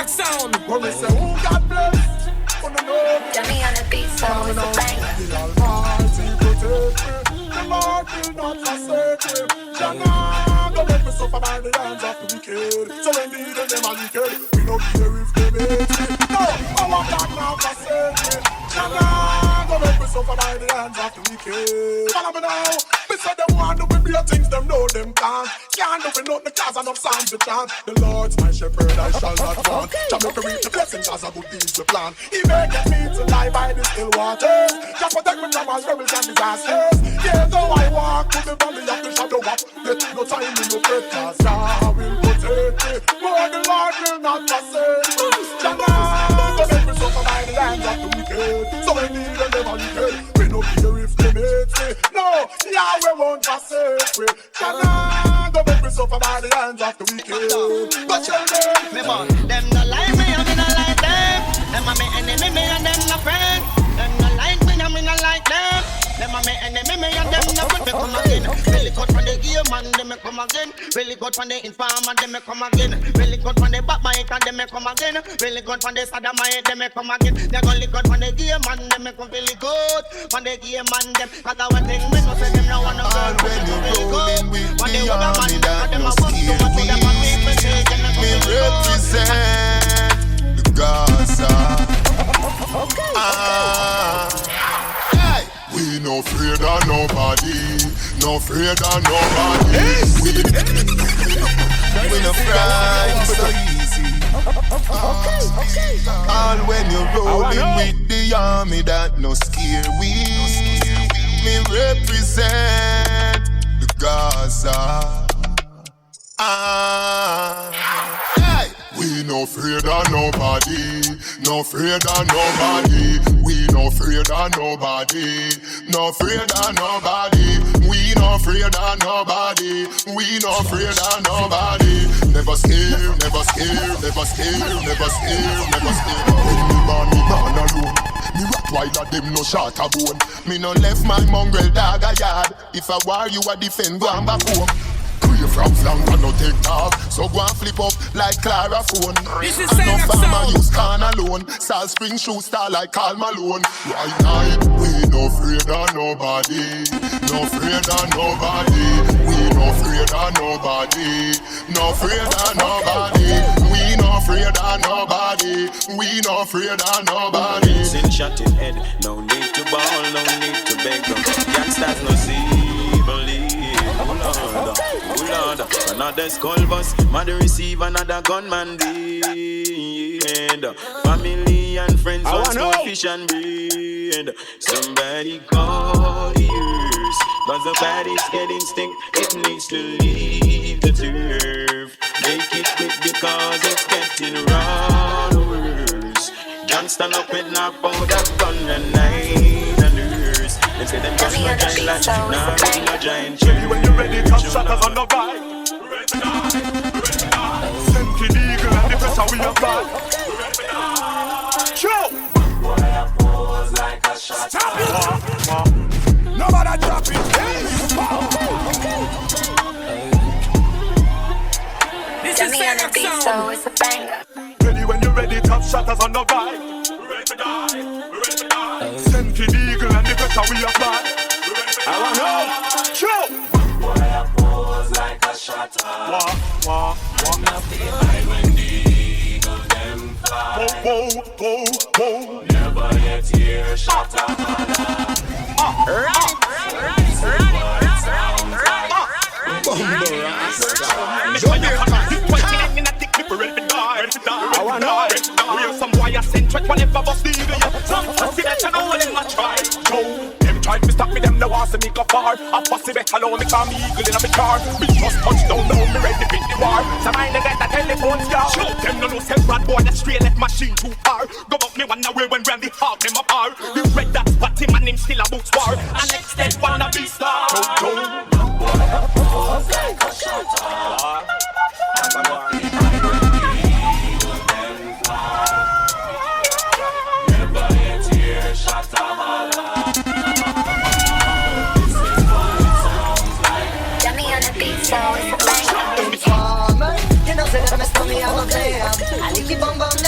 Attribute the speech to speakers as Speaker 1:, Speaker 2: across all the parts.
Speaker 1: Cyraxx sound.
Speaker 2: When we say, oh God bless, wanna know.
Speaker 3: Dummy on the beat, so it's a banger.
Speaker 2: The Almighty protect me. The Lord will not forsake me. Jah go make me suffer by the hands of the wicked. So indeed them are wicked. We don't care if they hate me. No, I want that now forsake me. Jah go make me suffer by the hands of the wicked. Follow me now. Me say them want to be things them know them can't. Can't do it nothing cause enough songs to chant. The Lord's my shepherd, I shall not want. Jah make me reach the blessing cause a good deeds to plan. He maketh me to lie by the still waters. Just protect me from all troubles and disasters. Yeah, though I walk to the valley of the shadow of death, no time in no fret, cause Jah will protect me. For the Lord will not forsake me. Jah go make me suffer by the hands of the wicked. So I need them never wicked. We no care if they hate me. No, Yahweh won't forsake me. Jah go make me suffer by the hands of the wicked. But tell them,
Speaker 4: me man, them no like me, and me no like them. Them a me enemy, me and them no friend. Them no like me, and me no like them. Them a me enemy, me and them no friend. Me come again. Really good from the gear man, them me come again. Really good from the informer, them me come again. Really good from the backbiter, them me come again. Really good from the sodomite, them me come again. They only good from the gear man, them me come really good. From the gear man, them. Cause I want thing, me no say them no wanna go.
Speaker 5: When you're rolling with the army that no scare me represent the Gaza. Hey. We no afraid of nobody, no afraid of nobody. We no frightened so easy. All when you're rolling with the army that no scare we. Me represent the Gaza. Hey. We no afraid of nobody, no afraid of nobody. We no afraid of nobody, no afraid of nobody. We no afraid of nobody, we no afraid of nobody. Never scare, never scare, never scare, never scare, never scare. When me born alone. Me rock while of them no shot a bone. Me no left my mongrel dog a yard. If I war you a defend, go and back home. Queer from flank and no take talk. So go and flip up like Claraphone.
Speaker 1: This is
Speaker 5: and no
Speaker 1: Cyraxx
Speaker 5: farmer
Speaker 1: sound.
Speaker 5: use can alone. Salt Spring shoe star like Karl Malone. Right night, we no afraid of nobody. No afraid of nobody. We no afraid of nobody. No afraid of nobody. We no afraid of nobody. We no afraid of nobody.
Speaker 6: Sin shot in head. No need to ball, no need to beg. Gangsters no see, believe. Lord, another skull bus, mother receive another gunman dead. Family and friends want no fish and bread. Somebody call the Hearse, cause the body's getting stink. It needs to leave the turf. Make it quick because it's getting worse. Can't stand up with knock powder, gun and knife and hearse. They say them just no giant like nah, with no giant church.
Speaker 2: when you ready, come shut us on the bike. Send to the eagle and the pressure we apply. Show! Boy, I pose like a shot. Stop it! Nobody drop it.
Speaker 1: This is
Speaker 3: Dummy on the beat,
Speaker 1: Cyraxx
Speaker 3: so
Speaker 1: sound.
Speaker 3: it's a banger.
Speaker 2: Ready when you ready, top shutters on the bike. Ready to die, ready to die. Send to the eagle and the pressure we apply. I want know. Show! Boy, I pose like a shutter. Wah. Enough to hide when the eagle them fly. Whoa. Never yet hear shutter.
Speaker 4: Right.
Speaker 2: I wanna know. We have some wire centric whenever bust the eagle. Some pussy that you know them a try. Them try to stop me, them no want to make a far. A pussy better know me call me eagle in a me car. Me just touch down now, me ready to beat the war. So mind they get the telephone scar. Them no sell bad boy that straight left machine too far. Go up me one away when Randy Hawk them apart. The red that spot him and him still a boots war. And next step wanna be star. Boy, like a shutter. Never yet hear shutter holler. This is what it sounds like.
Speaker 3: Dummy on the beat, so it's a banger. You know, say that I'm a stomach, I'm a player. I like it bum bum.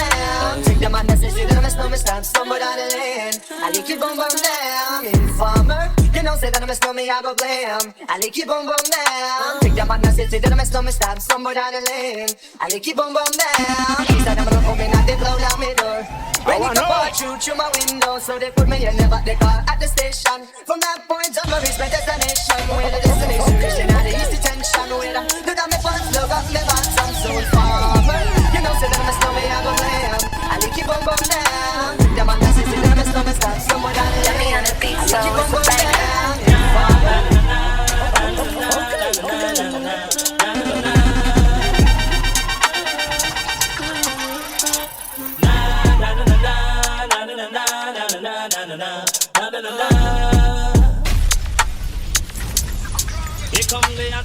Speaker 1: stab somewhere down the lane. I like you boom boom down, informer. You know say that I'm a stomach, I go blame. I like you boom boom down. Take the madness, say that I'm a stomach, stab somewhere down the lane. I like you boom boom down. He said I'm gonna come in and they blow down my door. When you come out through my window, so they put me in never the car at the station. From that point on, I reach my destination. Where the destination reaching at the east detention. Where the do that me pants, look up me bottom, so farmer. You know say that I'm a stomach, I go blame. I like you boom boom down. Take the madness, say that I'm a stomach, stab somewhere down the lane.
Speaker 3: on the beat, so
Speaker 1: I like you boom
Speaker 3: it's a
Speaker 1: boom
Speaker 3: banger.
Speaker 1: down.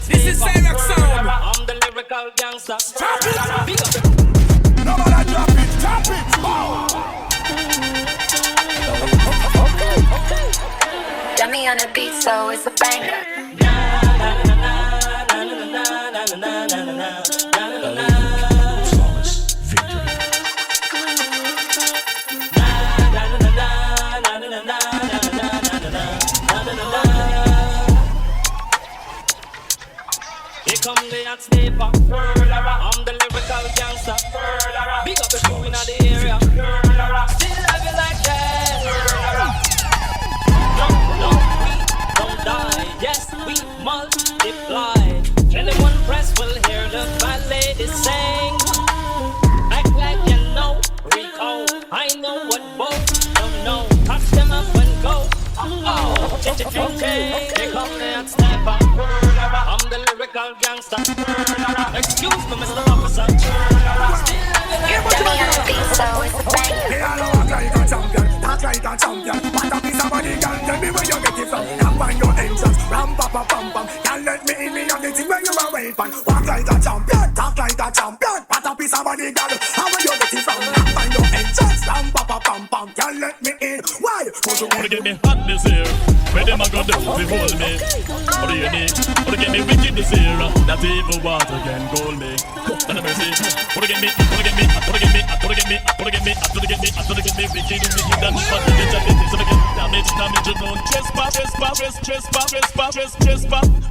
Speaker 7: This is Cyrax sound.
Speaker 6: I'm the lyrical gangster.
Speaker 2: Drop it. Nobody drop it. Drop it.
Speaker 3: Dummy on the beat, so it's a banger.
Speaker 6: Here come the hot sniper. I'm the lyrical gangster. Big up the crew in the area. Still have you like that. Don't die. Yes, we multiply. Anyone press will hear the bad ladies sing. Act like you know, Rico. I know what both don't know. Touch them up and go. Oh, here come the hot sniper. I'm the lyrical gangster. Excuse me, Mr. Officer.
Speaker 3: Dummy on the beat, so it's a banger.
Speaker 2: Me all walk like a champion, talk like a champion. What a piece of money, girl, tell me where you get it from. Come find your entrance, ram pa pa pam pam. Can't let me in, me have the thing where you are waiting for. Walk like a champion, talk like a champion. What a piece of money, girl, how where you get it from? Come find your entrance, ram pa pa pam pam. Can't let me in, why?
Speaker 8: You wanna get me hot this year? Where them a go do to hold me? What do you need? Wanna get me wicked this year? That evil water can hold me. And the mercy. Wanna get me wicked and wicked and fat to get it. So they get damage, you don't trespass.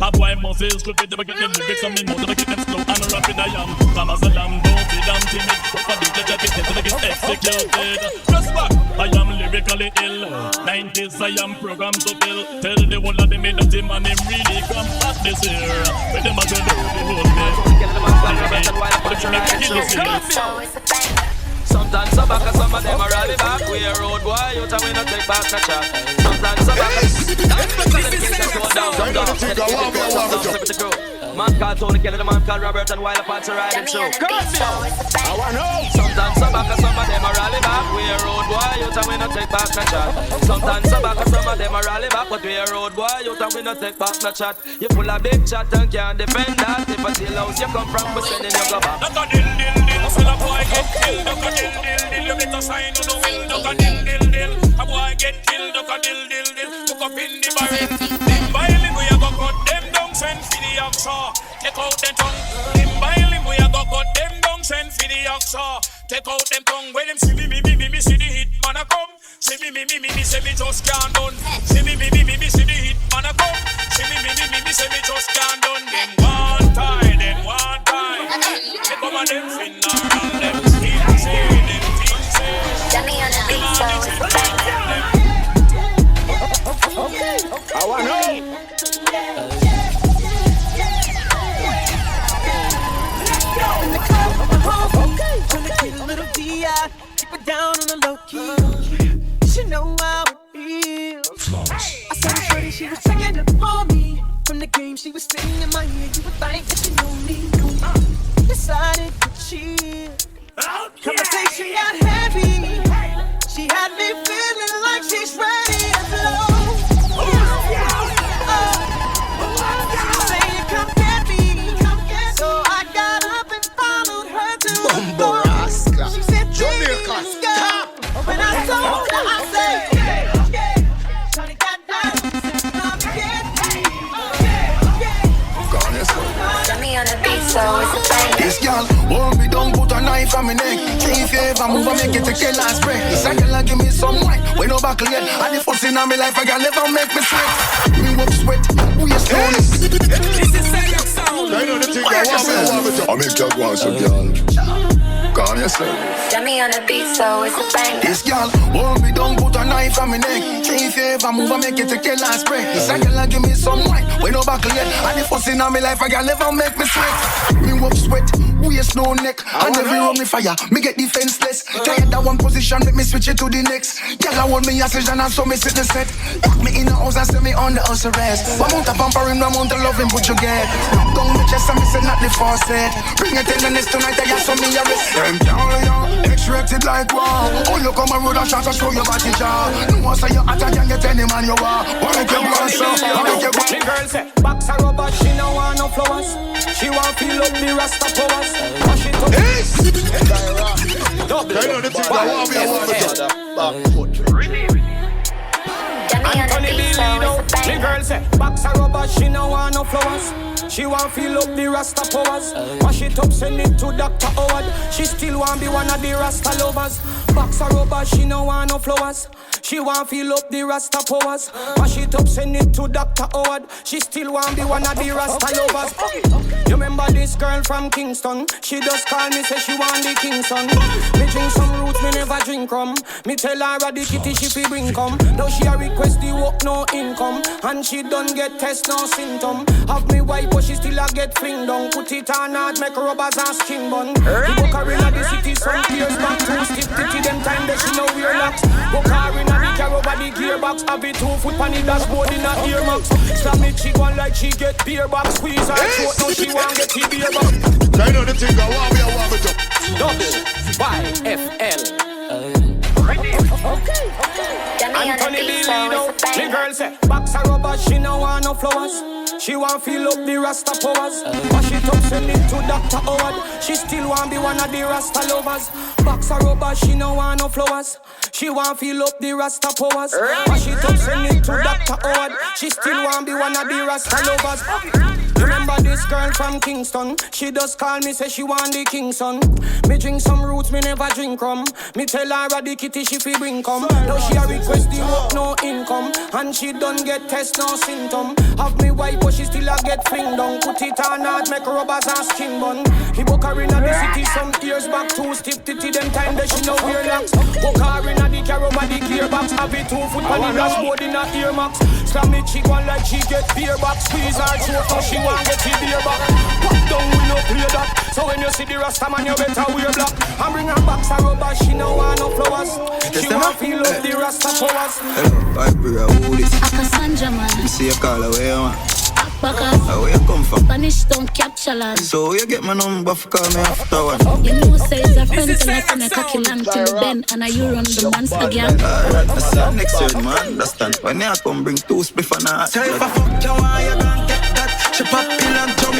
Speaker 8: A boy must say stupid, never get them lyrics on me mouth, never get them slow and rapid I am. Come as a lamb, don't be damn timid. For the judge, never get executed. Trespass, I am lyrically ill. 90s, I am programmed to kill. Tell the whole of them that him and him really come back this year. When them a go do the whole thing.
Speaker 6: Sometimes some back and some of them are rally back. We a road boy, you tell me not take back the chat. Sometimes some back man called Tony Kelly, the man called Robert, and while the parts are riding show. Sometimes some back and some of them are rally back. We a road boy, you tell me not take back the chat. Sometimes some back and some of them are rally back, but we a road boy, you tell me not take back the chat. You full of big chat and can't defend that. If a deal house you come from, we sending you go back.
Speaker 8: Duck a dill, so the boy get killed. Duck a dill, you better sign on the will. Duck a dill, a boy get killed. Duck a dill, look up in the barrel. Them violin we a go cut them down, send for the oxa. Take out them tongue. Them violin we a go cut them down, send for the oxa. Take out them tongue. When them see me, see the hit man a come. See me, say me just can't done. See me, see the hit man a come. See me, say me just can't done. Them one time. They come and them finna and them say.
Speaker 3: Dummy on the beat, so it's a banger.
Speaker 2: I wanna know.
Speaker 7: Little D.I. keep it down on the low key. She know how it feels. I saw the shorty, she was checking up on me. From the game, she was sitting in my ear. You would think that she knew me. Decided to chill. Conversation got heavy. She had me feeling like she's ready to blow. She was saying, come get me. So I got up and followed her to the door. She said, Jamaican, stop. When I told her, I said, Shawty got down. Come get me.
Speaker 3: Dummy on the beat, so it's a bang.
Speaker 9: This girl hold me down, put a knife on me neck. If you ever move, I make it take your last breath. This a girl give me some wine, when no buckle yet. And the first thing in my life, I can never make me sweat. Me up sweat, we are strong.
Speaker 8: This is Cyrax sound.
Speaker 5: I know the thing I make you go on some girl. Calm yourself.
Speaker 3: Got me on the beat, so it's a bang.
Speaker 9: This girl hold me down, put a knife on me neck. If you ever move, I make it take your last breath. This a girl give me some wine, when no buckle yet. And the first thing in my life, I can never make me sweat. Me up sweat, waist no neck. And every round me fire, me get defenseless. Tired that one position, make me switch it to the next. Girl I want me a session and so me sit the set. Lock me in the house and set me on the house arrest. One amount of pampering, one amount of loving, put you get. Knock down the chest and me say not the faucet. Bring it in the next tonight, I got some me arrest. Them down, X-rated like wow. Oh, you come a road and shot and show your body jaw. No one say you hot and can get any man you are. Why make you go so? Why make you go?
Speaker 7: The girl say, box her rubber, she no want no flowers. She want feel up the Rasta powers. Wash it up. Double.
Speaker 3: Got me on the beat, so it's a
Speaker 7: The
Speaker 3: bang.
Speaker 7: girl say, box her rubber, she no want no flowers. She want feel up the Rasta powers. Wash it up, send it to Dr. Howard. She still want be one of the Rasta lovers. Box her rubber, she no want no flowers. She want feel up the Rasta powers. Wash it up, send it to Dr. Howard. She still want be one of the Rasta lovers. You remember this girl from Kingston? She just call me, say she want the Kingston. Me drink some roots, me never drink rum. Me tell her the kitty she fi bring come. Now she a request the work no income. And she don't get test no symptom. Have me wife but she still a get fling down. Put it on hard, make rubbers and skin bun. The book her inna the city some years back. Too stiff titty them time that she know wear locks. Book her inna the car over the gearbox. Have it 2 foot pan the dashboard inna earmuffs. Slam it she one like she get beer box. Squeeze her throat now she want get the beer box.
Speaker 5: I know the thing I want me to.
Speaker 7: WYFL
Speaker 3: Got me on the
Speaker 7: Anthony
Speaker 3: beat, so
Speaker 7: Lino.
Speaker 3: it's a
Speaker 7: The
Speaker 3: bang.
Speaker 7: girl say, box her rubber, she no want no flowers. She want feel up the Rasta powers. Wash it up, send it to Dr. Howard. She still want be one of the Rasta lovers. Box her rubber, she no want no flowers. She want feel up the Rasta powers. Wash it up, send it to Dr. Howard. She still want be one of the Rasta lovers. Remember this girl from Kingston? She just call me, say she want the Kingston. Me drink some roots, me never drink rum. Me tell her the kitty she fi bring come. Now she a request the work no income. And she don't get test no symptom. Have me wife but she still a get fling down. Put it on hard, make rubbers and skin bun. He book her inna the city some years back. Too stiff titty them time that she no wear locks. Book her inna the car over the gearbox. Have it 2 foot on the dashboard inna earmuffs. Slam it chick one like she get beer box. Squeeze her throat now she want get the beer back. Pop down we no play that. So when you see the Rasta man you better wear black. And bring her box her rubber, she no want no flowers. She want feel up the Rasta powers.
Speaker 10: Hello, Viper, who this?
Speaker 11: Cassandra man.
Speaker 10: You see a call away, man.
Speaker 11: Backers.
Speaker 10: Where you come from?
Speaker 11: Spanish don't capture land.
Speaker 10: So you get my number for call me after one.
Speaker 11: You know say it's a friend to life from a cocky land till the bend and you run the monster gang.
Speaker 10: Alright, I see you next year, man. Understand? When you come bring 2 spliff and a hot.
Speaker 9: Tell if I fuck you, why you gon' get that? She pop pill and jump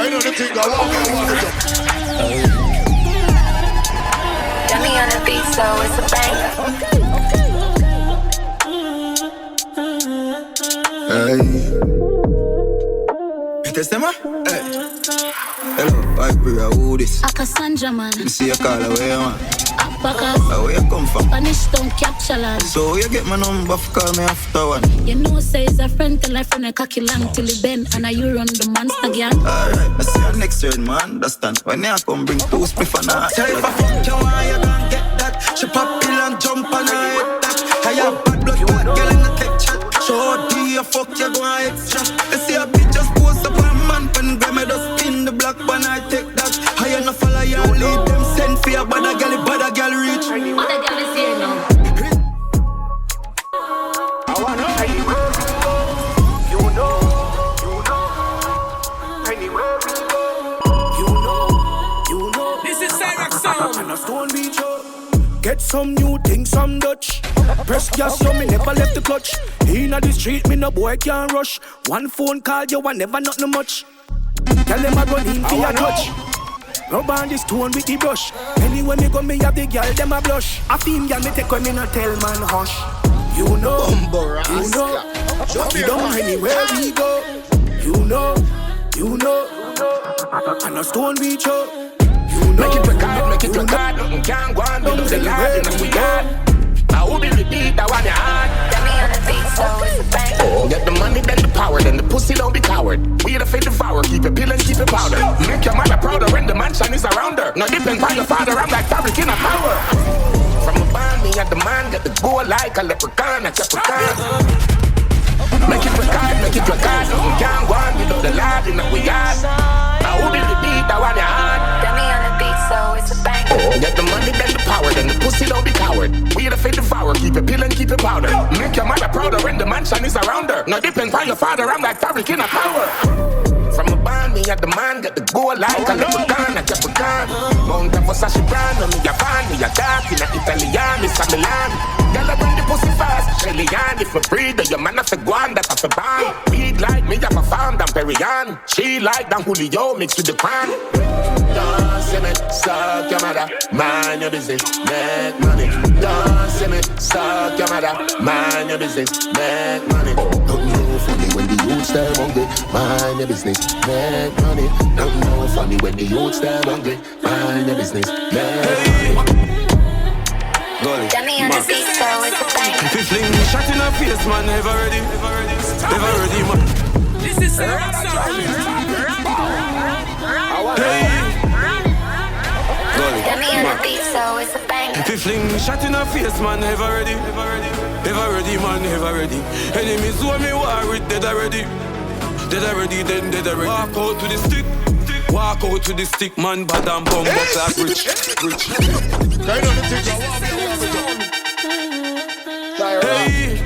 Speaker 5: I know the thing I want me to.
Speaker 3: Got me on the beat, so it's a bang.
Speaker 10: Hey. It is them, hey. Hello, Viper, who this?
Speaker 11: Cassandra man.
Speaker 10: You see a call away, man.
Speaker 11: Backers.
Speaker 10: Where you come from?
Speaker 11: Spanish don't capture land.
Speaker 10: So you get my number for call me after one.
Speaker 11: You know say it's a friend to life from a cocky land till the bend and you run the monster gang.
Speaker 10: Alright, I see you next year, man. Understand? When you come bring 2 spliff and a hot.
Speaker 9: Tell if I fuck you, why you gon' get that? She pop pill and jump and I hit that. I have bad blood, bad girl in the tech chat. So do you fuck you go extra? You see a bitch just post up a man pen. Grab me just spin the black when I take that. I ain't no follow you, lead them send for your bad girl reach.
Speaker 11: Other girl is here now.
Speaker 9: I wanna know anywhere we go. You know. Anywhere we go. You know.
Speaker 8: This is Cyrax sound.
Speaker 9: And a Stone Beach. Get some new things, some Dutch. Press gas, so me never left the clutch. Inna the street, me no boy can't rush. One phone call, you want never nothing much. Tell them I run in for your touch. Rub on this stone with the brush. Anywhere me go, me have the girl, them a blush. A female me take when me not tell man hush. You know, you know. You don't anywhere we go. You know. and a stone beach up.
Speaker 12: Make it record, nothing can't go on without the Lord in we got. I will be the beat, that one you hard.
Speaker 3: Get me on the beat, so it's a bang.
Speaker 12: Get the money, then the power, then the pussy don't be coward. We the fate devour, keep it pill and keep it powder. Make your mother prouder when the mansion is around her. Now depend on your father, I'm like fabric in a power. From a band, me at the man, get the go like a leprechaun, a capricorn. Make it record, nothing can't go on without the Lord in we got. I will be the beat, that one you hard.
Speaker 3: Get me on the beat, so it's a bang.
Speaker 12: Get the money, then the power, then the pussy don't be coward. We the fate devour, keep it pill and keep it powder. Make your mother prouder when the mansion is around her. Now depend on your father, I'm like fabric in a power. From a band, me at the man, get the go like a leprechaun, a capricorn. Mount up for Sashi brand, me a fan, me a dark, in a Italian, it's a Milan. Girl, I bring the pussy fast, Shelly Ann, if I breathe, then your man have to go on, that have to ban. Big like me, have a farm, than Perian. She like Dan Julio, mixed with the crown. Don't see me, suck your mother, mind your business, make money. Don't see me, suck your mother, mind your business, make money. Don't know funny when the youths stay hungry, mind your business, make money. Don't know funny when the youths stay hungry, mind your business, make money.
Speaker 3: Get me on the beat, so it's a bang.
Speaker 13: If you fling me shot in her face, man, never ready, man.
Speaker 8: This is Cyraxx.
Speaker 3: Get me on the beat, so it's a bang.
Speaker 13: If you fling me shot in her face, man, never ready, man, never ready. Enemies who me war with, dead already, then dead already. Walk out to the stick. Walk out to the stick, man, bad and bum, but like rich. Hey,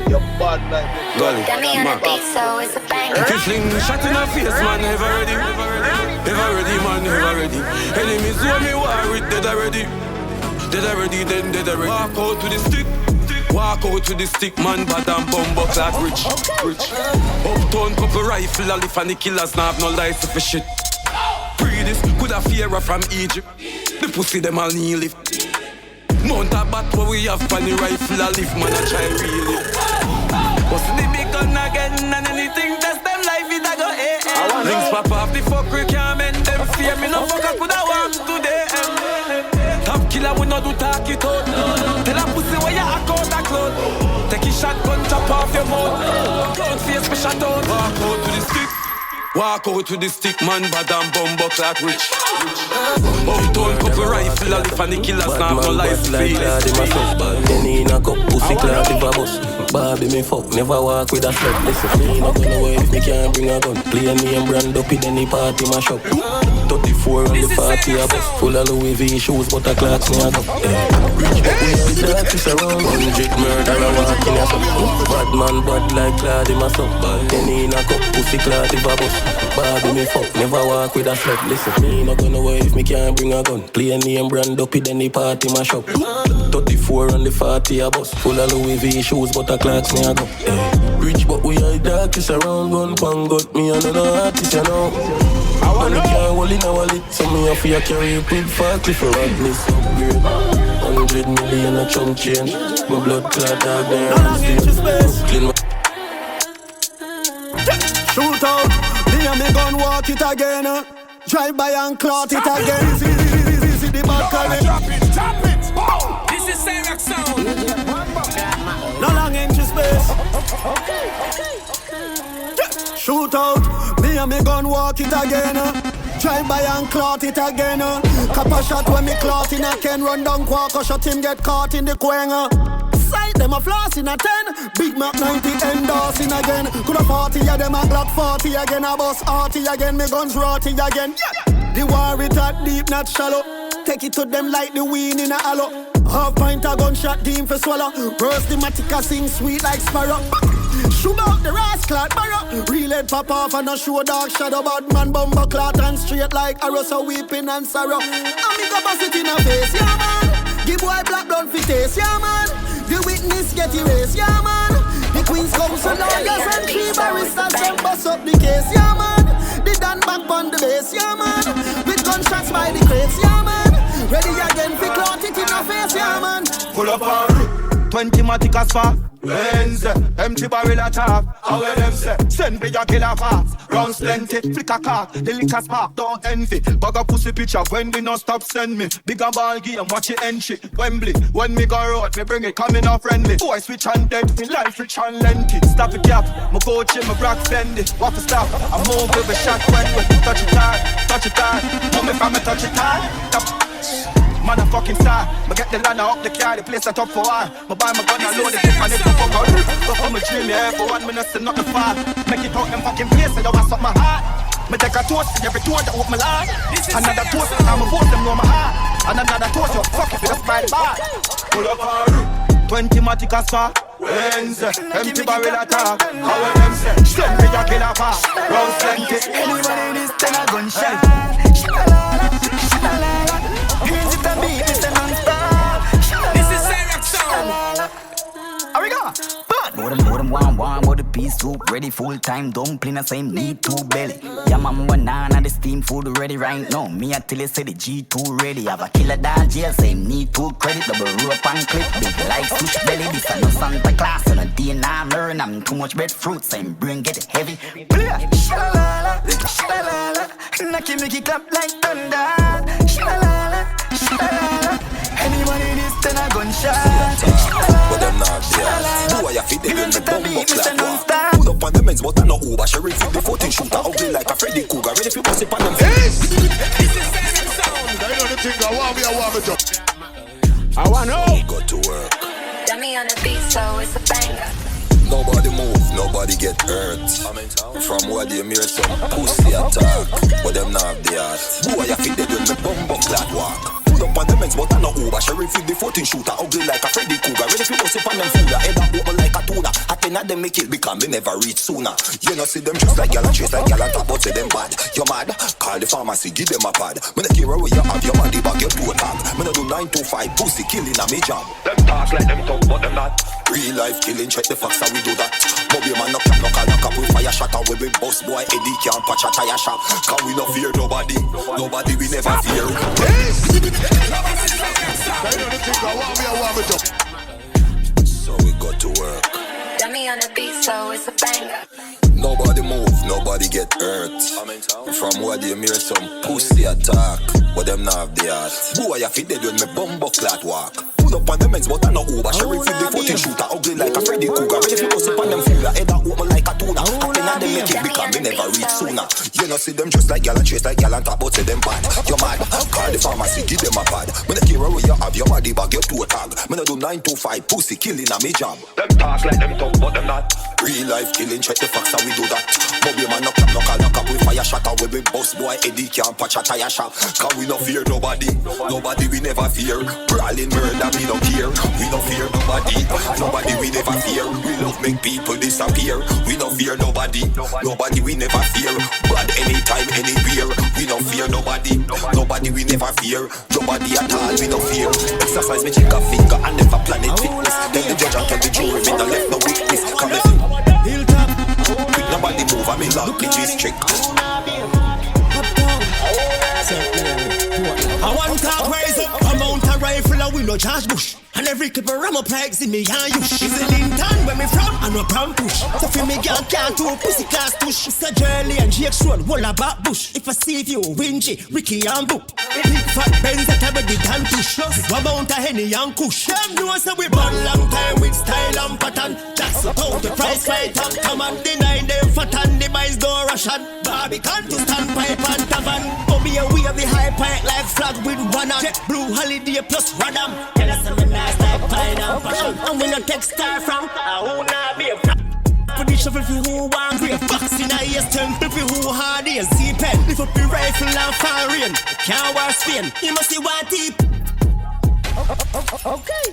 Speaker 2: you're bad like
Speaker 3: Get me on the beat, so it's a bang.
Speaker 13: if you fling me shot in her face, man, never ready, man, never ready. Enemies who me war with, dead already, then dead already. Walk out to the stick. Walk out to the stick, man, bad and bum, but like rich. Uptown couple rifle, a lift and the killers now have no license for shit. This could have fear from Egypt. The pussy them all knee lift. Mount a bat where we have funny rifle a lift, man, I try really. Bust the big gun again and anything test them life it a go eh. Links pop off the fuck we can't mend them fear. Me no fuck I coulda want today. Top killer we no do talk it out. Tell a pussy where you act out a cloud. Take your shotgun chop off your mouth. Don't face me shot out. Walk out to the stick. Walk out to the stick, man, bad and bum, but like rich. Uptown couple rifle, a lift and the killers now have no life like
Speaker 14: Penny in a cup, pussy clad if a bus. Barbie me fuck, never walk with a slut. Listen, me not gonna wait if me can't bring a gun. Play me and brand up in any party my shop. 34 on the party a bus. Full of Louis V shoes, but a clocks me a go. Rich but we are the darkest around. 100 murder a walk in a sup. Bad man bad like clad in my sup. Penny in a cup, pussy clad if a bus. Barbie me fuck, never walk with a slut. Listen, me not gonna wait if me can't bring a gun. Play name brand up in any party my shop. 34 on the 40 a bus. Full of Louis V shoes, but a clocks me a go. Rich but we are darkest around. Gun pan got me and another artist, you know. And I can't hold in a wallet, so me have to carry a big fat for badness upgrade. 100 million a chunk change. My blood clot dog there. Clean my
Speaker 9: shoot out, me and me gun walk it again. Drive by and clot it again. Easy the back of it.
Speaker 8: Drop it. This is Cyraxx sound.
Speaker 9: No long entry space. Shoot out, me and me gun walk it again. Drive by and clot it again. Cap a shot when me clot in a can. Run down quark or shot him get caught in the quang. Sight them a floss in a 10. Big Mac 90 endorsing again. Coulda 40 of them a Glock 40 again. A bus 40 again. Me guns rotty again. The war it at deep not shallow. Take it to them like the wind in a hollow. Half pint a gunshot team for swallow. Burst the matica sing sweet like sparrow. Shoot out the rascal barrow. Real head pop off and a show dark shadow. Bad man bumper clot and straight like arrow. So weeping and sorrow. And me go bust it in a face, yeah man. Give boy black blood for taste, yeah man. The witness get erased, yeah man. The Queen's Council lawyers and 3 barristers and bust up the case, yeah man. The Dan back on the base, yeah man. With gunshots by the crates, yeah man. Ready again, fi clot it in a face, yeah man.
Speaker 2: Pull up and
Speaker 15: 20 matic as far. Benz, empty barrel attack. How will them say? Send me your killer fast. Rounds plenty, flick a car, the liquor spark, don't envy. Bag a pussy picture when we no stop send me. Bigger ball game, watch it end shit. Wembley, when me go out, me bring it coming off friendly. Boy switch and dead, me life rich and lengthy. Stop the cap, my coach in my rock fendi. What to stop? I move with a shot when we touch it hard. Move me from me touch it hard. Motherfucking star, me get the ladder up the car, the place that up for all. Me buy my gun and load the clip and it to fuck out. I'm a dream, yeah, for 1 minute, still not the far. Make it out them fucking place, so you want up my heart. Me take a toast, every toast that open my life. Another toast, I'm a vote, them know my heart. And another toast, you fuck if you just buy the bar. Pull up our 20 matic as far. Benz, empty barrel attack. How will them say? Send me your killer far. Round plenty.
Speaker 9: Anybody this thing a gunshot. Shalalala, shalalala. Here's it a beat, it's a non-stop.
Speaker 8: This is Cyrax sound.
Speaker 9: Here we go. More them one, more the pea soup ready full time. Dumpling the same need two belly. Yeah, mama banana the steam food ready right now. Me I tell you say the G2 ready. Have a killer down jail same need two credit. Double rope and clip big like sush belly. This a no Santa Claus and a DNA learn. I'm too much breadfruit same brain get it heavy. Shalalala, shalalala. Knocky make it clap like thunder. Shalalala, shalalala. Anybody this then a gunshot.
Speaker 16: But them not there. Boy, I fit them in the bumbo clap. Pull up on the men's, but I know Uber. She ready for the 14 shooter, ugly like a Freddy Cougar. Ready for bust it on them.
Speaker 8: This is Cyrax sound.
Speaker 2: I know the thing I want me to.
Speaker 12: I want to.
Speaker 16: We got to work.
Speaker 3: Dummy on the beat, so it's a banger.
Speaker 16: Nobody move, nobody get hurt. From where they mirror some pussy attack. But them not have the heart. Boy, I fit them in the bumbo clap walk. Pull up on the men's, but I know Uber. She ready for the 14 shooter, ugly like a Freddy Cougar. Ready for bust it on them food. Head up open like a tuna. I think that them make it because me never reach sooner. You know see them just like y'all and chase like y'all and talk, but say them bad. You mad? Call the pharmacy, give them a pad. Me no care where you have your body bag, your toe tag. Me no do 9 to 5 pussy killing a me job.
Speaker 12: Them talk like them talk, but them not.
Speaker 16: Real life killing, check the facts how we do that. Bobby man knock up with fire shot. And we be boss boy Eddie can't patch a tire shop. Cause we no fear nobody, nobody we never fear. So we got to work.
Speaker 3: Dummy on the beat, so it's a banger.
Speaker 16: Nobody move, nobody get hurt. From where they mirror some pussy attack. But them not have the heart. Boy, I fit dead when me bumbo clat walk. Pull up on the men's, but I know Uber. She ready for the 14 shooter, ugly like a Freddy Cougar. Ready for bust up on them food, head up open like a tuna. I think that they make it because me never reach sooner. You know see them just like y'all and chase like y'all and talk, but say them bad. You mad? Call the pharmacy, give them a pad. Me no care where you have your body bag, your toe tag. Me no do 9 to 5 pussy killing a me job.
Speaker 12: Them talk like them talk, but them not.
Speaker 16: Real life killing, check the facts how we do that. Bobby man knock up with fire shot. And we be boss boy Eddie can't patch a tire shop. Cause we no fear nobody, nobody we never fear. Brawling murder we don't care. We no fear nobody, nobody we never fear. We love make people disappear. We no fear nobody, nobody we never fear. Bad anytime, anywhere. We no fear nobody, nobody we never fear. Nobody at all we no fear. Exercise me check a finger and never planet fitness. Then the judge and tell the jury me no left no witness. Come listen. Hilltop, with nobody move and me lock the district.
Speaker 7: I want to rise up, I mount a rifle and we no charge bush. And every clip of ram up like see me and you. It's a Linton where me from and no pram push. So for me girl can't do a pussy class push. It's a Jolly and Jake Road, wall about bush. If I see you, Wingy, Ricky and Boop. Big fat Benz that I ready done push. One mount a Henny and Kush. Them know so we burn long time with style and pattern. That's about the price right and come and deny them fat and the boys don't rush on. Barbie can't to stand pipe and tavern. Bobby and we have the high pipe like flag with one on. Check blue holiday plus Riddim. Tell us some nice like pine and passion. And we no take star from I who not be a for the shuffle for who want grave. Box in a ears temple for who hard ears. Z-pen, lift up your rifle and fire rain. Can't wear Spain, you must see what deep. Okay.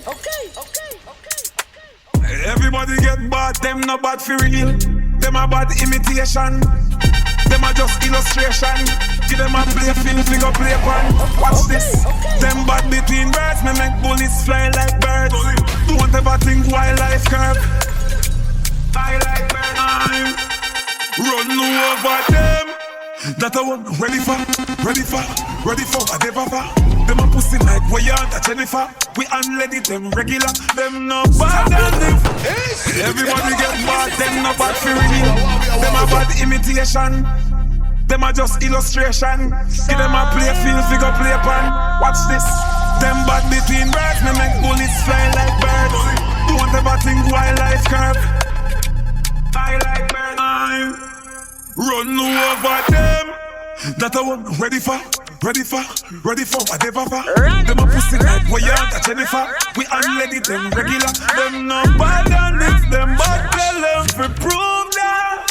Speaker 13: Everybody get bad, them no bad for real. Them a bad imitation. Them a just illustration. Give them a play film, figure play pan. Watch this. Them bad between birds, me make bullets fly like birds. Don't ever think wildlife curve. I like birds. I'm run over them. That I want ready for whatever.
Speaker 17: Them a pussy like Wayanda Jennifer. We unleaded them regular. Them no bad than them. Everybody get bad, them no bad for real. Them a bad imitation. Them a just illustration. Give them a play field, figure play pan. Watch this. Them bad between birds, me make bullets fly like birds. Don't ever think wildlife curve. I like birds. I run over them. That I want ready for whatever for. Them a pussy like Wayanda Jennifer. We unleaded them regular. Them no bad and if them bad, tell them for prove that.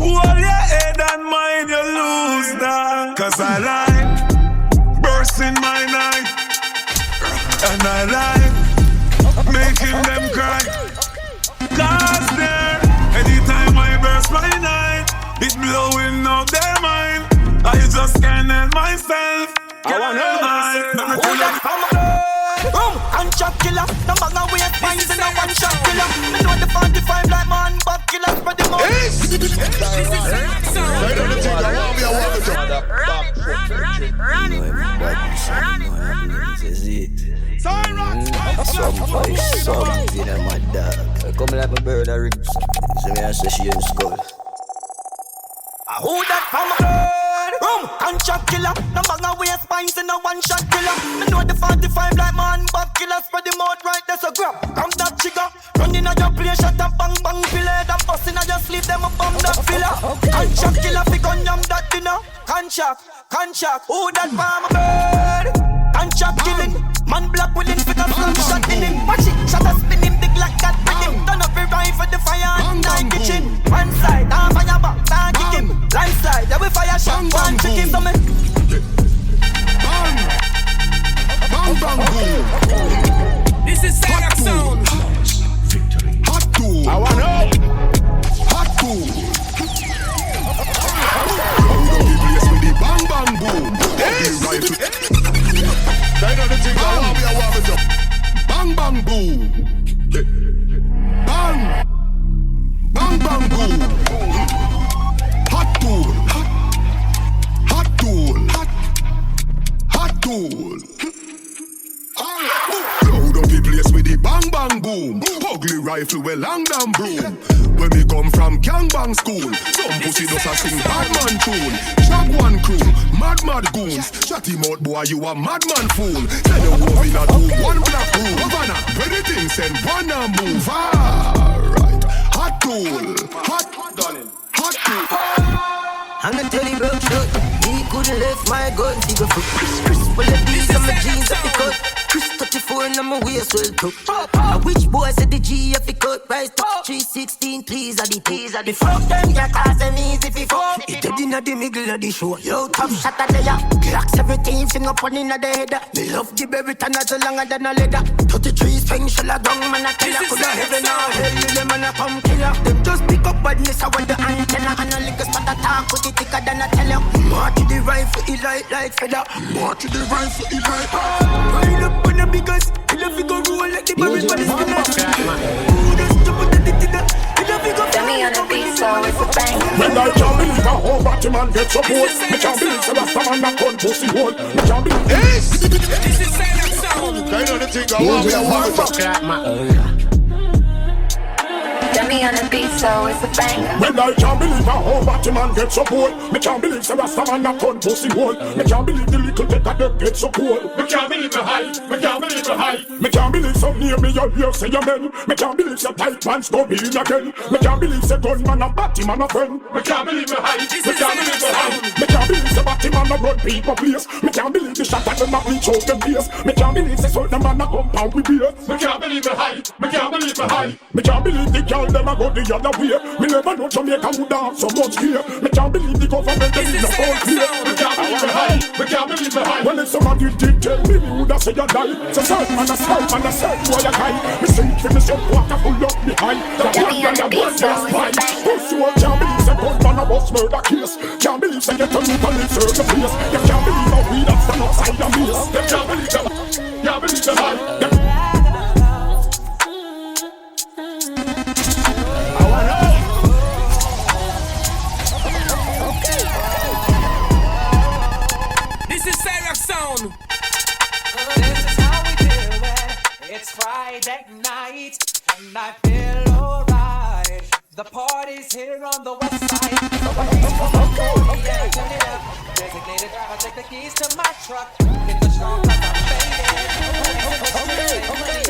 Speaker 17: Hold your head and mind you lose that. Cause I like burst in my night. And I like making them cry. Cause there, anytime I burst my night, it's blowing up their mind. I just can't help myself. I wanna
Speaker 7: Boom, gunshot killer. The bag of weight finds in a one shot killer. Me know the 45 like man, but killer spread the mouth.
Speaker 14: Something in my dog. Come like my bird or ribs. So me I say she in skull.
Speaker 7: Who that from a bird? Boom, gunshot killer. The bag of weight finds in a one shot killer. Me know the 45 like man, but killer spread the mouth right there. So grab, come that trigger. Running on your play, shut up, bang bang, fillet. That busting on your sleep, them up on that filler. Gunshot killer, pick on yam that dinner. Gunshot, who that from a bird? Gunshot killing, man black willing, pick a slap shot in him. Watch it, shut a spin him, big like that with him. Turn up your rifle, the fire and die kitchen. One side, down fire back, down kick him. Landslide, yeah we fire shot, one chicken, so me.
Speaker 5: Bang bang boom.
Speaker 8: This is Cyrax sound.
Speaker 5: Hot tool. I want up. Hot tool. Don't be blessed with the bang bang boom. They know the thing I want me to bang bang boom. Bang. Bang bang boom. Hot tool. Hot tool. Hot tool. Load up the place with the bang bang boom. Ugly rifle with long damn broom. When we come from gangbang school, some pussy does a sing badman tune. Jaguan crew, mad goons. Shut him out boy, you a madman fool. Send a wolf in a 2-1 black room. Havana, anything send one and move. Alright, hot tool. Hot tool.
Speaker 1: I'm gonna tell you broke shot. He couldn't lift my gun. He go for Chris full of these on my jeans off the cut. Chris 34 and I'm a waist well took. A which boy said the G if he cut. Price top 316 please at the teas at the fuck them ya cause them easy fi fuck. It dead inna the middle of the show. Yo top shot at the ya. Clocks everything finger pon inna the head. Me love the berry tan as longer than a leather. 33 swing shell a gun man a tell ya. Coulda heaven or hell them man a come killer. Them just pick up badness I want the antenna and a lick spot attack with it thicker than a tell ya. More to the rifle he like feather. More to the rifle he like. Ride up on the biggest. He love go roll like the barrel for the spinner. Who does jump with the titter? He love go
Speaker 3: Get me on the beat, so it's a bang.
Speaker 2: When I can't believe a whole Batman gets support. Me can't believe the last man that gun pussy hole. Me can't believe this.
Speaker 8: This is Cyrax sound.
Speaker 2: I know the thing I want me a want to talk.
Speaker 3: Get me on the beat, so it's a banger.
Speaker 2: When I can't believe a whole Batman gets support. Me can't believe the last man that gun pussy hole. Me can't believe the little dick of them get support. Me can't believe the high. Me can't believe the high. Me can't believe some near me you hear say amen. Me can't believe the tight pants don't be in again. Me can't believe the gunman a Batman a friend. Me can't believe the high. Me can't believe the high. Me can't believe the Batman a run people place. Me can't believe the shot at them a reach out them place. Me can't believe the certain man a compound with beer. Me can't believe the high. Me can't believe the high. Me can't believe the girl them a go the other way. Me never know Jamaica would have so much fear. Me can't believe the government them in the whole fear. Me can't believe the high. Me can't believe the high. Well if somebody did tell me would have said you die. So certain man a scout and a certain boy a guy. Me sing for me self walk a full up behind. The one that a bird just fly. Who's you can't believe the gunman a bus murder case. Can't believe they get a new police serve the place. You can't believe how we that stand outside the base. You can't believe the can't believe the high.
Speaker 8: This is Cyrax sound.
Speaker 7: This is how we do it. It's Friday night, and I feel alright. The party's here on the west side. Turn it up. Designated driver, take the keys to my truck. Hit the strong cause I'm faded.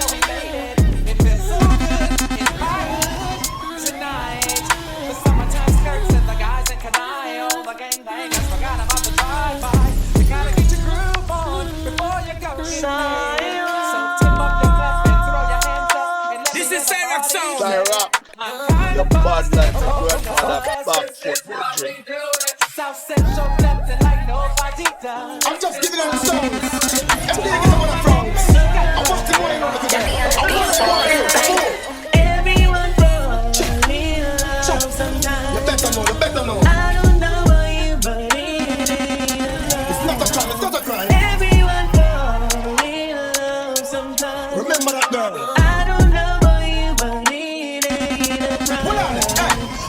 Speaker 7: We made it. It feels so good in my hood tonight. The summertime skirts and the guys in Canai. All the gangbangers forgot about the drive-by. You gotta get your groove on before you go inside. So tip up your glass and throw your hands up. And
Speaker 8: This is Cyrax sound.
Speaker 7: Cyrax.
Speaker 2: Your bad life is worth another back foot drink.
Speaker 7: South Central nothing like nobody does.
Speaker 2: I'm just giving them the songs. Everything you get on the fronts. I want to go in on the today. I want to go in.
Speaker 7: Everyone falling in love sometimes.
Speaker 2: You better know, you better know.
Speaker 7: I don't know about you, but it ain't
Speaker 2: It's not a crime, it's not a crime.
Speaker 7: everyone falling in love sometimes.
Speaker 2: Remember that girl.
Speaker 7: I don't know about you, but it ain't a crime.
Speaker 2: Hold on,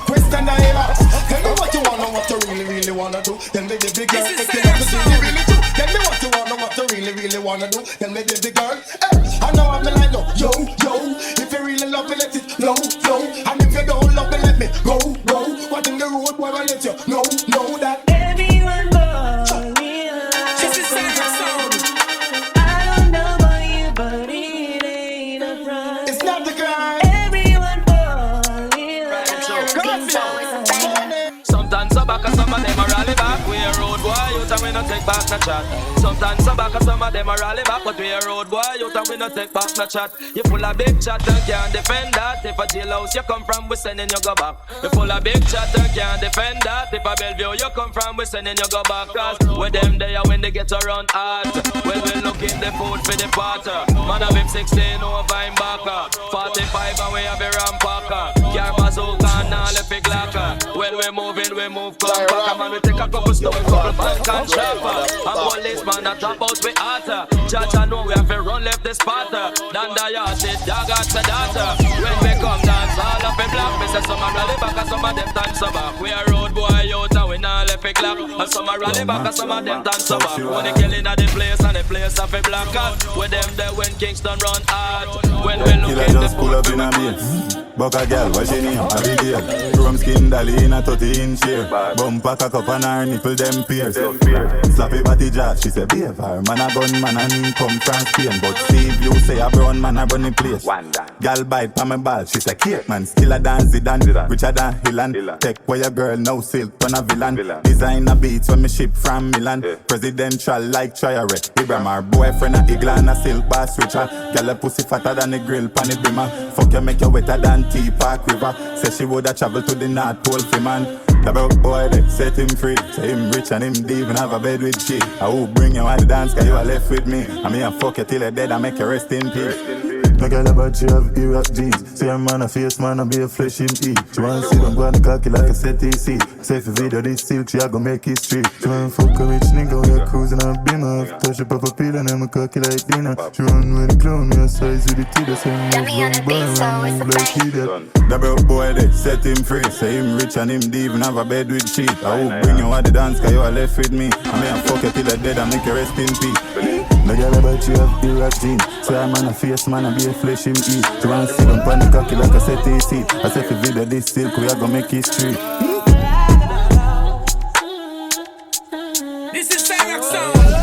Speaker 2: question I ask. Tell me what you wanna, what you really wanna do. Tell me the big girl, take it up to see me really true. Tell me what you wanna, what you really wanna do. Tell me the big girl. I know I'm the line up. Yo, if you really love me, let it flow. And if you don't love me, let me go. What in the road, boy, I let you know that.
Speaker 7: Everyone falling in love.
Speaker 8: This is Cyrax sound.
Speaker 7: I don't know about you, but it ain't a crime.
Speaker 2: It's not the crime.
Speaker 7: Everyone falling in love.
Speaker 14: Sometimes I back and some of them are rally back. We a road boy, you tell we no take back no chat. Sometimes I back and some of them are rally back, but we a road boy, you tell we no take back no chat. You full of big chat and can't defend that. If a jailhouse you come from, we sending you go back. You full of big chat and can't defend that. If a Bellevue you come from, we sending you go back. Cause with them there when they get around hard. Well, we looking the food for the potter. Man have him 16 over him backer. 45 and we have a rampacker. Car bazooka and all the big locker. When we moving, we move come back. Man, we take a couple stone, couple bank and chopper. And policeman that drop out with hotter. Chacha know we have to run left the spotter. Dan the yard said dog at the daughter. When we come dance all up in black. Me say some a rally back and some of them dance so back. We a road boy out and we not left it clock. And some a rally back and some of them dance so back. When they killing at the place and the place of a black cat. With them there when Kingston run hard. When we look in the
Speaker 10: pull up in a base. Buck a girl, what's your name? Abigail. Chrome skin dolly in a 30-inch chair. Bumper cock up on her nipple them pierce. Slappy body jaw, she say behave her. Man a gun man and him come from Spain. But Steve you say a brown man a run the place. Girl bite pa my ball, she say cake man. Still a dance Zidane, richer than Hillan. Tech where your girl now silk on a villain. Designer beats when me ship from Milan. Presidential like Triare. Ibrahim her boyfriend a eagle and a silk bar switcher. Girl a pussy fatter than the grill pan the brimmer. Fuck you make you wetter than T-Park River. Say she woulda travel to the North Pole for man. The broke boy they set him free. Say him rich and him deep and have a bed with she. I will bring you on the dance cause you are left with me. I mean I fuck you till you're dead and make you rest in peace. No girl about you have Iraq jeans. Say a man a face man and be a flesh him eat. She wanna see them go on the cocky like a set AC. Say if you video this silk she a go make history. She wanna fuck a rich nigga when you're cruising on beamer. Touch up a pill and I'm a cocky like dinner. She run with the clown, me a size with the teeth. Say him move run like he that. The broke boy they set him free. Say him rich and him deep and have a bed with sheet. I will bring you on the dance cause you are left with me. I mean I fuck you till you're dead and make you rest in peace. No girl about you have Iraq jeans. Say a man a face man and be a flesh him eat. She wanna see them pan the cocky like a set AC. I say if you video this silk we are gonna make history.
Speaker 8: This is Cyrax sound.